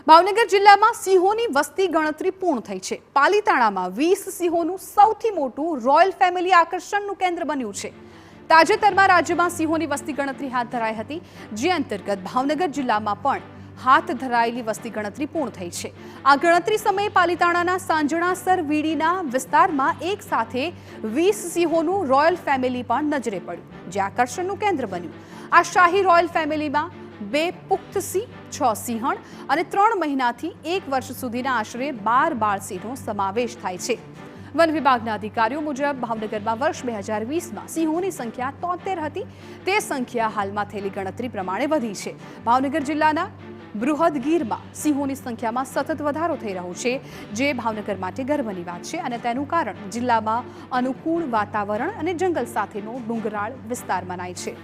ભાવનગર જિલ્લામાં સિંહોની વસ્તી ગણતરી પૂર્ણ થઈ છે। પાલીતાણામાં 20 સિંહોનું સૌથી મોટું રોયલ ફેમિલી આકર્ષણનું કેન્દ્ર બન્યું છે। તાજેતરમાં રાજ્યમાં સિંહોની વસ્તી ગણતરી હાથ ધરાઈ હતી, જે અંતર્ગત ભાવનગર જિલ્લામાં પણ હાથ ધરાયેલી વસ્તી ગણતરી પૂર્ણ થઈ છે। આ ગણતરી સમયે પાલીતાણાના સાંજણાસર વીડીના વિસ્તારમાં એક સાથે 20 સિંહોનું રોયલ ફેમિલી પણ નજરે પડ્યું, જે આકર્ષણનું કેન્દ્ર બન્યું। આ શાહી રોયલ ફેમિલીમાં 2 પુખ્ત સિંહ, 6 સિંહણ અને 3 મહિનાથી 1 વર્ષ સુધીના આશરે 12 બાળ સિંહનો સમાવેશ થાય છે। વન વિભાગના અધિકારીઓ મુજબ ભાવનગરમાં વર્ષ 2020માં સિંહોની સંખ્યા 73 હતી। તે સંખ્યા હાલમાં થયેલી ગણતરી પ્રમાણે વધી છે। ભાવનગર જિલ્લાના બૃહદગીરમાં સિંહોની સંખ્યામાં સતત વધારો થઈ રહ્યો છે, જે ભાવનગર માટે ગર્વની વાત છે અને તેનું કારણ જિલ્લામાં અનુકૂળ વાતાવરણ અને જંગલ સાથેનો ડુંગરાળ વિસ્તાર મનાય છે।